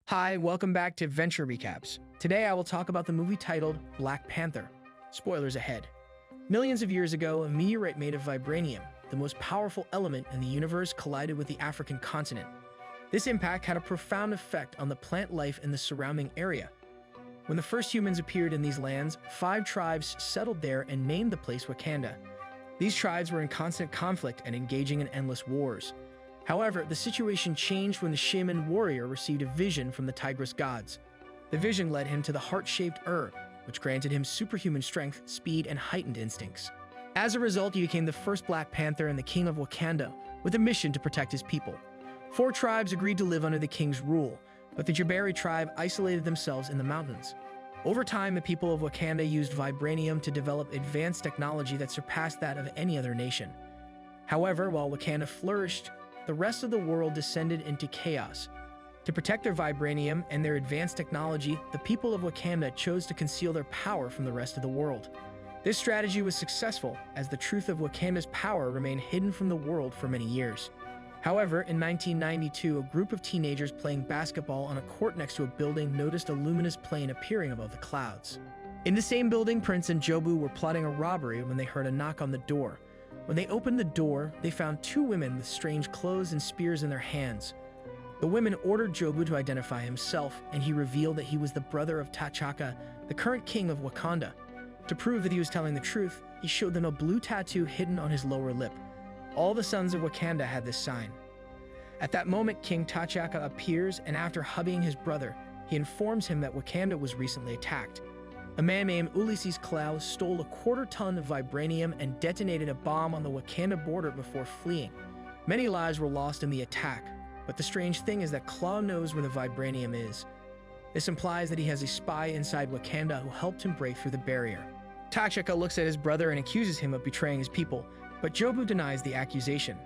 Hi, welcome back to Adventure Recaps. Today I will talk about the movie titled Black Panther. Spoilers ahead. Millions of years ago, a meteorite made of vibranium, the most powerful element in the universe, collided with the African continent. This impact had a profound effect on the plant life in the surrounding area. When the first humans appeared in these lands, 5 tribes settled there and named the place Wakanda. These tribes were in constant conflict and engaging in endless wars. However, the situation changed when the shaman warrior received a vision from the tigress gods. The vision led him to the heart-shaped herb, which granted him superhuman strength, speed, and heightened instincts. As a result, he became the first Black Panther and the king of Wakanda, with a mission to protect his people. 4 tribes agreed to live under the king's rule, but the Jabari tribe isolated themselves in the mountains. Over time, the people of Wakanda used vibranium to develop advanced technology that surpassed that of any other nation. However, while Wakanda flourished, the rest of the world descended into chaos. To protect their vibranium and their advanced technology, the people of Wakanda chose to conceal their power from the rest of the world. This strategy was successful, as the truth of Wakanda's power remained hidden from the world for many years. However, in 1992, a group of teenagers playing basketball on a court next to a building noticed a luminous plane appearing above the clouds. In the same building, Prince and Jobu were plotting a robbery when they heard a knock on the door. When they opened the door, they found 2 women with strange clothes and spears in their hands. The women ordered Jobu to identify himself, and he revealed that he was the brother of T'Chaka, the current king of Wakanda. To prove that he was telling the truth, he showed them a blue tattoo hidden on his lower lip. All the sons of Wakanda had this sign. At that moment, King T'Chaka appears, and after hugging his brother, he informs him that Wakanda was recently attacked. A man named Ulysses Claw stole a 1/4 ton of vibranium and detonated a bomb on the Wakanda border before fleeing. Many lives were lost in the attack, but the strange thing is that Claw knows where the vibranium is. This implies that he has a spy inside Wakanda who helped him break through the barrier. T'Chaka looks at his brother and accuses him of betraying his people, but Jobu denies the accusation.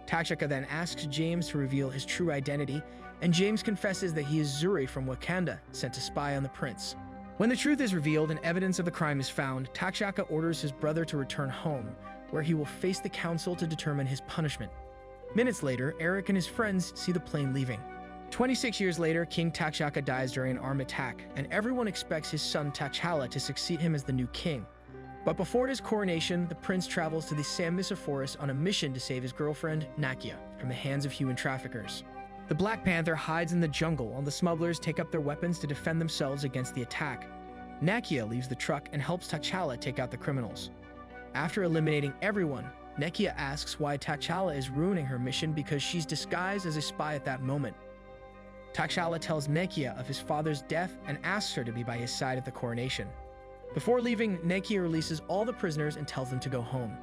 T'Chaka then asks James to reveal his true identity, and James confesses that he is Zuri from Wakanda, sent to spy on the prince. When the truth is revealed and evidence of the crime is found, T'Chaka orders his brother to return home, where he will face the council to determine his punishment. Minutes later, Eric and his friends see the plane leaving. 26 years later, King T'Chaka dies during an armed attack, and everyone expects his son T'Challa to succeed him as the new king. But before his coronation, the prince travels to the Sambisa forest on a mission to save his girlfriend, Nakia, from the hands of human traffickers. The Black Panther hides in the jungle while the smugglers take up their weapons to defend themselves against the attack. Nakia leaves the truck and helps T'Challa take out the criminals. After eliminating everyone, Nakia asks why T'Challa is ruining her mission because she's disguised as a spy at that moment. T'Challa tells Nakia of his father's death and asks her to be by his side at the coronation. Before leaving, Nakia releases all the prisoners and tells them to go home.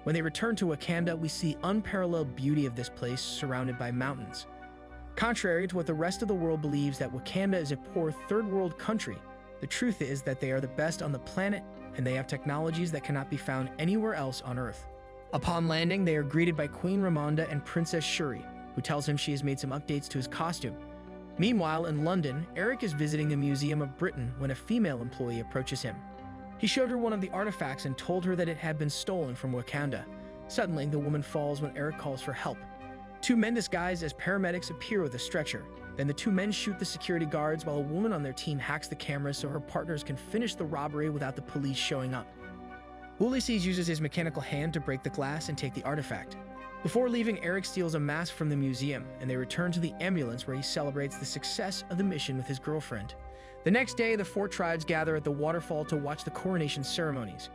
When they return to Wakanda, we see unparalleled beauty of this place surrounded by mountains. Contrary to what the rest of the world believes that Wakanda is a poor third-world country, the truth is that they are the best on the planet, and they have technologies that cannot be found anywhere else on Earth. Upon landing, they are greeted by Queen Ramonda and Princess Shuri, who tells him she has made some updates to his costume. Meanwhile, in London, Eric is visiting the Museum of Britain when a female employee approaches him. He showed her one of the artifacts and told her that it had been stolen from Wakanda. Suddenly, the woman falls when Eric calls for help. 2 men disguised as paramedics appear with a stretcher. Then the 2 men shoot the security guards while a woman on their team hacks the cameras so her partners can finish the robbery without the police showing up. Ulysses uses his mechanical hand to break the glass and take the artifact. Before leaving, Eric steals a mask from the museum, and they return to the ambulance where he celebrates the success of the mission with his girlfriend. The next day, the 4 tribes gather at the waterfall to watch the coronation ceremonies.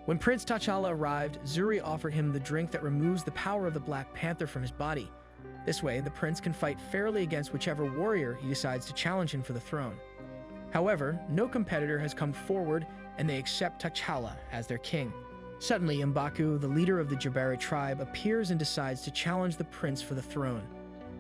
When Prince T'Challa arrived, Zuri offered him the drink that removes the power of the Black Panther from his body. This way, the prince can fight fairly against whichever warrior he decides to challenge him for the throne. However, no competitor has come forward, and they accept T'Challa as their king. Suddenly, M'Baku, the leader of the Jabari tribe, appears and decides to challenge the prince for the throne.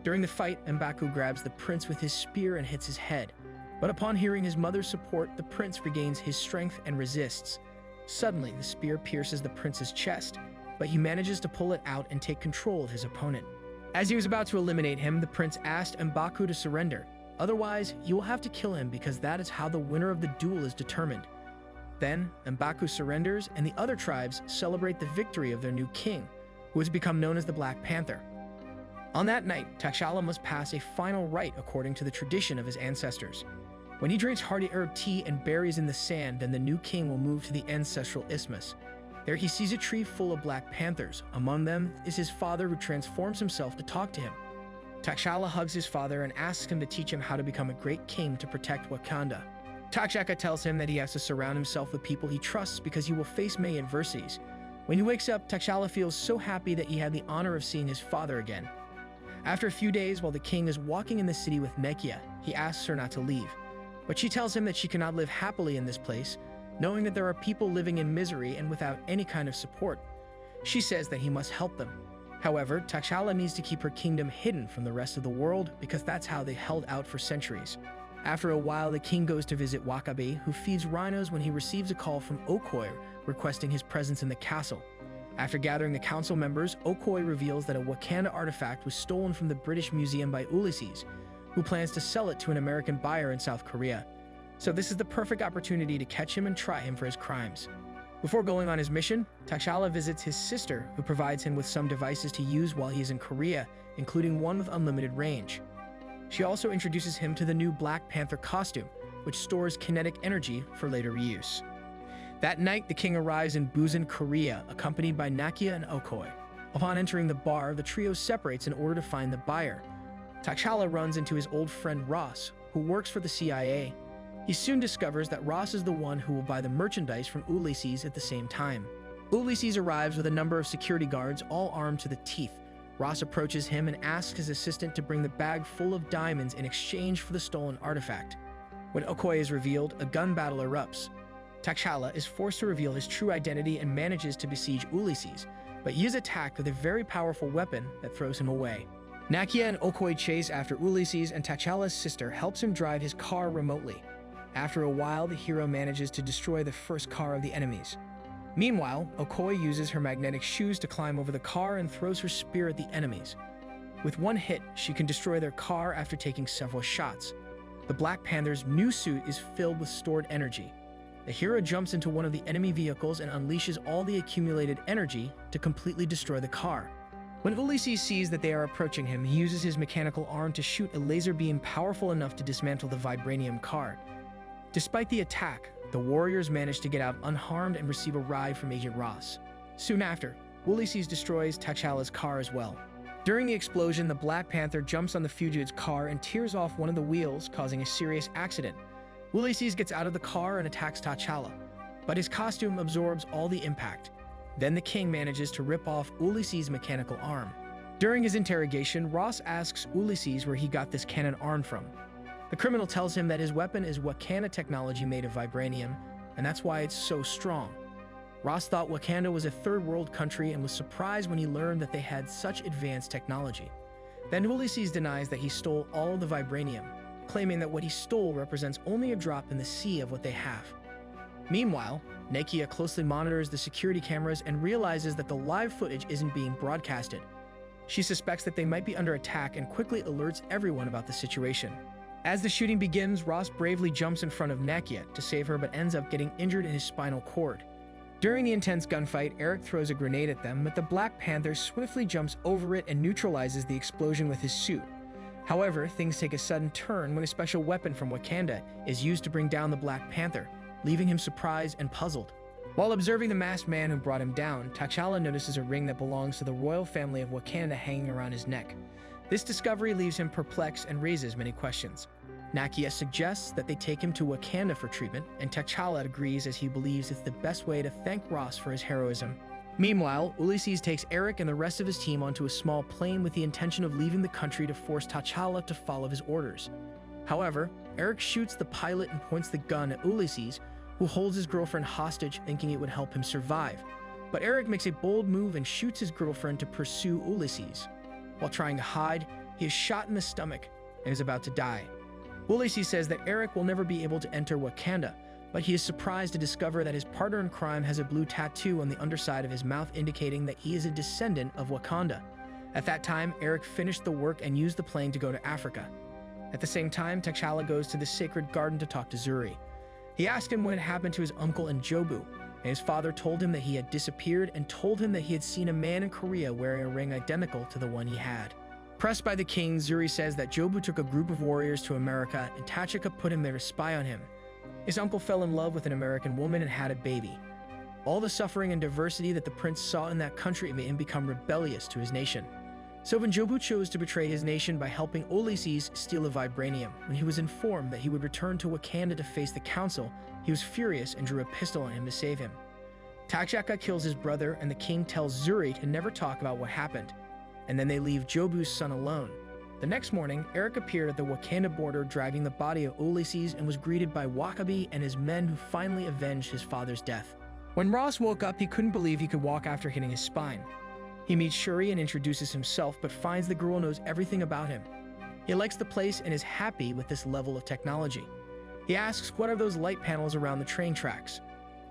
During the fight, M'Baku grabs the prince with his spear and hits his head. But upon hearing his mother's support, the prince regains his strength and resists. Suddenly, the spear pierces the prince's chest, but he manages to pull it out and take control of his opponent. As he was about to eliminate him, the prince asked M'Baku to surrender. Otherwise, you will have to kill him because that is how the winner of the duel is determined. Then, M'Baku surrenders, and the other tribes celebrate the victory of their new king, who has become known as the Black Panther. On that night, T'Challa must pass a final rite according to the tradition of his ancestors. When he drinks hearty herb tea and buries in the sand, then the new king will move to the ancestral isthmus. There he sees a tree full of Black Panthers. Among them is his father, who transforms himself to talk to him. T'Challa hugs his father and asks him to teach him how to become a great king to protect Wakanda. T'Challa tells him that he has to surround himself with people he trusts because he will face many adversities. When he wakes up, T'Challa feels so happy that he had the honor of seeing his father again. After a few days, while the king is walking in the city with Nakia, he asks her not to leave. But she tells him that she cannot live happily in this place, knowing that there are people living in misery and without any kind of support. She says that he must help them. However, T'Challa needs to keep her kingdom hidden from the rest of the world because that's how they held out for centuries. After a while, the king goes to visit Wakabi, who feeds rhinos, when he receives a call from Okoye requesting his presence in the castle. After gathering the council members, Okoye reveals that a Wakanda artifact was stolen from the British Museum by Ulysses, who plans to sell it to an American buyer in South Korea. So this is the perfect opportunity to catch him and try him for his crimes. Before going on his mission, T'Challa visits his sister, who provides him with some devices to use while he is in Korea, including one with unlimited range. She also introduces him to the new Black Panther costume, which stores kinetic energy for later reuse. That night, the king arrives in Busan, Korea, accompanied by Nakia and Okoye. Upon entering the bar, the trio separates in order to find the buyer. T'Challa runs into his old friend Ross, who works for the CIA. He soon discovers that Ross is the one who will buy the merchandise from Ulysses at the same time. Ulysses arrives with a number of security guards, all armed to the teeth. Ross approaches him and asks his assistant to bring the bag full of diamonds in exchange for the stolen artifact. When Okoye is revealed, a gun battle erupts. T'Challa is forced to reveal his true identity and manages to besiege Ulysses, but he is attacked with a very powerful weapon that throws him away. Nakia and Okoye chase after Ulysses, and T'Challa's sister helps him drive his car remotely. After a while, the hero manages to destroy the first car of the enemies. Meanwhile, Okoye uses her magnetic shoes to climb over the car and throws her spear at the enemies. With one hit, she can destroy their car after taking several shots. The Black Panther's new suit is filled with stored energy. The hero jumps into one of the enemy vehicles and unleashes all the accumulated energy to completely destroy the car. When Ulysses sees that they are approaching him, he uses his mechanical arm to shoot a laser beam powerful enough to dismantle the vibranium car. Despite the attack, the warriors manage to get out unharmed and receive a ride from Agent Ross. Soon after, Ulysses destroys T'Challa's car as well. During the explosion, the Black Panther jumps on the fugitive's car and tears off one of the wheels, causing a serious accident. Ulysses gets out of the car and attacks T'Challa, but his costume absorbs all the impact. Then the king manages to rip off Ulysses' mechanical arm. During his interrogation, Ross asks Ulysses where he got this cannon arm from. The criminal tells him that his weapon is Wakanda technology made of vibranium, and that's why it's so strong. Ross thought Wakanda was a third world country and was surprised when he learned that they had such advanced technology. Then Ulysses denies that he stole all of the vibranium, claiming that what he stole represents only a drop in the sea of what they have. Meanwhile, Nakia closely monitors the security cameras and realizes that the live footage isn't being broadcasted. She suspects that they might be under attack and quickly alerts everyone about the situation. As the shooting begins, Ross bravely jumps in front of Nakia to save her, but ends up getting injured in his spinal cord. During the intense gunfight, Eric throws a grenade at them, but the Black Panther swiftly jumps over it and neutralizes the explosion with his suit. However, things take a sudden turn when a special weapon from Wakanda is used to bring down the Black Panther, leaving him surprised and puzzled. While observing the masked man who brought him down, T'Challa notices a ring that belongs to the royal family of Wakanda hanging around his neck. This discovery leaves him perplexed and raises many questions. Nakia suggests that they take him to Wakanda for treatment, and T'Challa agrees as he believes it's the best way to thank Ross for his heroism. Meanwhile, Ulysses takes Eric and the rest of his team onto a small plane with the intention of leaving the country to force T'Challa to follow his orders. However, Eric shoots the pilot and points the gun at Ulysses, who holds his girlfriend hostage, thinking it would help him survive. But Eric makes a bold move and shoots his girlfriend to pursue Ulysses. While trying to hide, he is shot in the stomach and is about to die. Ulysses says that Eric will never be able to enter Wakanda, but he is surprised to discover that his partner in crime has a blue tattoo on the underside of his mouth indicating that he is a descendant of Wakanda. At that time, Eric finished the work and used the plane to go to Africa. At the same time, T'Challa goes to the sacred garden to talk to Zuri. He asked him what had happened to his uncle and Jobu, and his father told him that he had disappeared and told him that he had seen a man in Korea wearing a ring identical to the one he had. Pressed by the king, Zuri says that Jobu took a group of warriors to America and Tachika put him there to spy on him. His uncle fell in love with an American woman and had a baby. All the suffering and diversity that the prince saw in that country made him become rebellious to his nation. So when Jobu chose to betray his nation by helping Ulysses steal the vibranium, when he was informed that he would return to Wakanda to face the council, he was furious and drew a pistol on him to save him. Tachika kills his brother, and the king tells Zuri to never talk about what happened. And then they leave Jobu's son alone. The next morning, Eric appeared at the Wakanda border driving the body of Ulysses and was greeted by Wakabi and his men who finally avenged his father's death. When Ross woke up, he couldn't believe he could walk after hitting his spine. He meets Shuri and introduces himself, but finds the girl knows everything about him. He likes the place and is happy with this level of technology. He asks what are those light panels around the train tracks.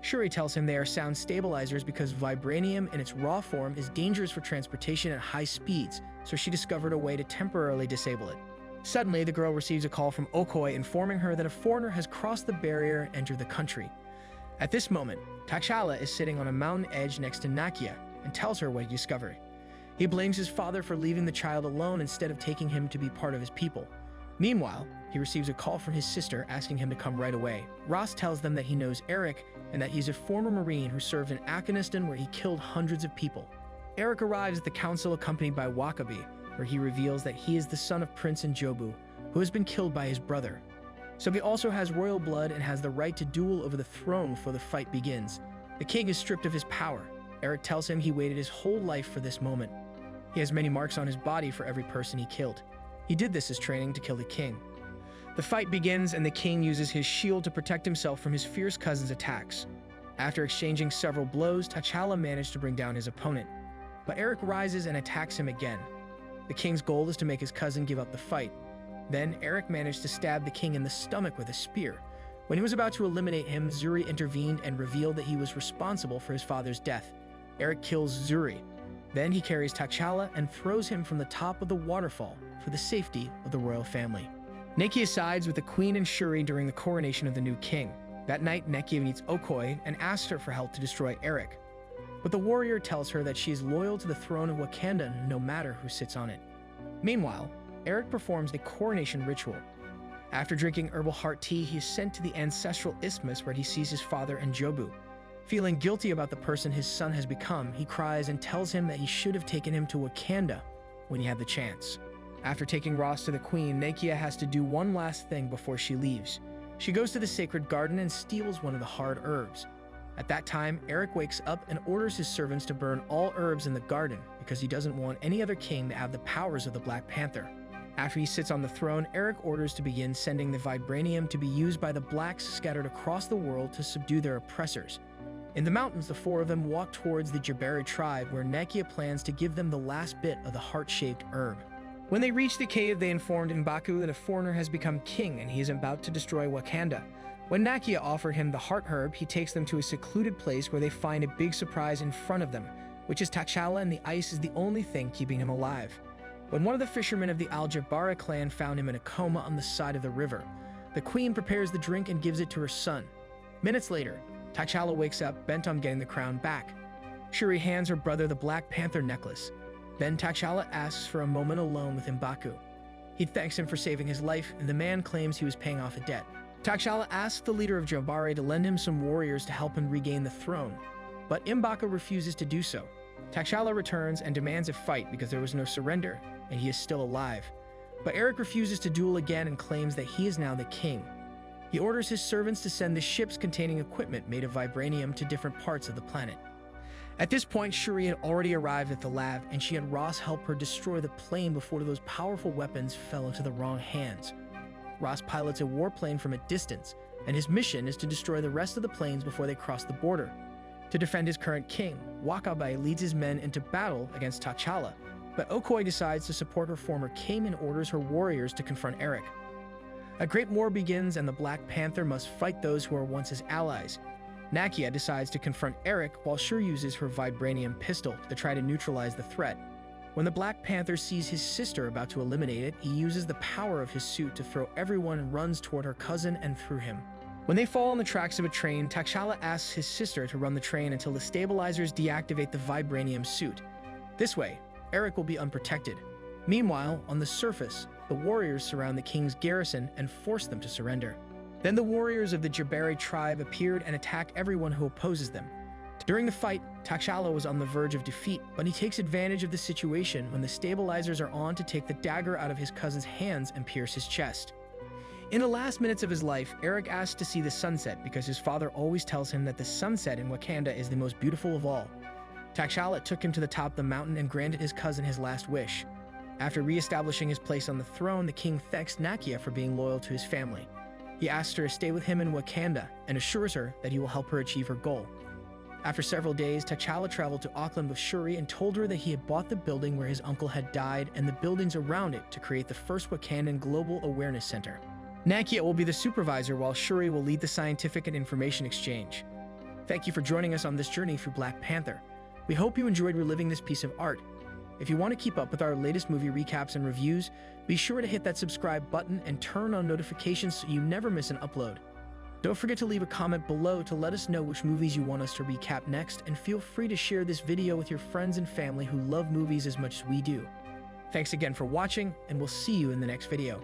Shuri tells him they are sound stabilizers because vibranium in its raw form is dangerous for transportation at high speeds, so she discovered a way to temporarily disable it. Suddenly, the girl receives a call from Okoye informing her that a foreigner has crossed the barrier and entered the country. At this moment, T'Challa is sitting on a mountain edge next to Nakia and tells her what he discovered. He blames his father for leaving the child alone instead of taking him to be part of his people. Meanwhile, he receives a call from his sister asking him to come right away. Ross tells them that he knows Eric and that he's a former Marine who served in Afghanistan where he killed hundreds of people. Eric arrives at the council accompanied by Wakabi, where he reveals that he is the son of Prince Njobu, who has been killed by his brother. So he also has royal blood and has the right to duel over the throne before the fight begins. The king is stripped of his power. Eric tells him he waited his whole life for this moment. He has many marks on his body for every person he killed. He did this as training to kill the king. The fight begins and the king uses his shield to protect himself from his fierce cousin's attacks. After exchanging several blows, T'Challa managed to bring down his opponent. But Eric rises and attacks him again. The king's goal is to make his cousin give up the fight. Then Eric managed to stab the king in the stomach with a spear. When he was about to eliminate him, Zuri intervened and revealed that he was responsible for his father's death. Eric kills Zuri. Then he carries T'Challa and throws him from the top of the waterfall for the safety of the royal family. Nakia sides with the queen and Shuri during the coronation of the new king. That night, Nakia meets Okoye and asks her for help to destroy Eric. But the warrior tells her that she is loyal to the throne of Wakanda no matter who sits on it. Meanwhile, Eric performs the coronation ritual. After drinking herbal heart tea, he is sent to the ancestral isthmus where he sees his father Njobu. Feeling guilty about the person his son has become, he cries and tells him that he should have taken him to Wakanda when he had the chance. After taking Ross to the queen, Nakia has to do one last thing before she leaves. She goes to the sacred garden and steals one of the hard herbs. At that time, Eric wakes up and orders his servants to burn all herbs in the garden because he doesn't want any other king to have the powers of the Black Panther. After he sits on the throne, Eric orders to begin sending the vibranium to be used by the blacks scattered across the world to subdue their oppressors. In the mountains, the four of them walk towards the Jabari tribe where Nakia plans to give them the last bit of the heart-shaped herb. When they reach the cave, they informed M'Baku that a foreigner has become king and he is about to destroy Wakanda. When Nakia offered him the heart herb, he takes them to a secluded place where they find a big surprise in front of them, which is T'Challa, and the ice is the only thing keeping him alive. When one of the fishermen of the Al-Jabara clan found him in a coma on the side of the river, the queen prepares the drink and gives it to her son. Minutes later, T'Challa wakes up, bent on getting the crown back. Shuri hands her brother the Black Panther necklace. Then T'Challa asks for a moment alone with M'Baku. He thanks him for saving his life, and the man claims he was paying off a debt. T'Challa asks the leader of Jabari to lend him some warriors to help him regain the throne, but M'Baku refuses to do so. T'Challa returns and demands a fight because there was no surrender, and he is still alive. But Eric refuses to duel again and claims that he is now the king. He orders his servants to send the ships containing equipment made of vibranium to different parts of the planet. At this point, Shuri had already arrived at the lab, and she had Ross help her destroy the plane before those powerful weapons fell into the wrong hands. Ross pilots a warplane from a distance, and his mission is to destroy the rest of the planes before they cross the border. To defend his current king, Wakabi leads his men into battle against T'Challa, but Okoye decides to support her former king and orders her warriors to confront Eric. A great war begins, and the Black Panther must fight those who were once his allies. Nakia decides to confront Eric while Shuri uses her vibranium pistol to try to neutralize the threat. When the Black Panther sees his sister about to eliminate it, he uses the power of his suit to throw everyone and runs toward her cousin and through him. When they fall on the tracks of a train, T'Challa asks his sister to run the train until the stabilizers deactivate the vibranium suit. This way, Eric will be unprotected. Meanwhile, on the surface, the warriors surround the king's garrison and force them to surrender. Then the warriors of the Jabari tribe appeared and attack everyone who opposes them. During the fight, T'Challa was on the verge of defeat, but he takes advantage of the situation when the stabilizers are on to take the dagger out of his cousin's hands and pierce his chest. In the last minutes of his life, Eric asks to see the sunset because his father always tells him that the sunset in Wakanda is the most beautiful of all. T'Challa took him to the top of the mountain and granted his cousin his last wish. After re-establishing his place on the throne, the king thanks Nakia for being loyal to his family. He asks her to stay with him in Wakanda and assures her that he will help her achieve her goal. After several days, T'Challa traveled to Auckland with Shuri and told her that he had bought the building where his uncle had died and the buildings around it to create the first Wakandan Global Awareness Center. Nakia will be the supervisor while Shuri will lead the scientific and information exchange. Thank you for joining us on this journey through Black Panther. We hope you enjoyed reliving this piece of art. If you want to keep up with our latest movie recaps and reviews, be sure to hit that subscribe button and turn on notifications so you never miss an upload. Don't forget to leave a comment below to let us know which movies you want us to recap next, and feel free to share this video with your friends and family who love movies as much as we do. Thanks again for watching, and we'll see you in the next video.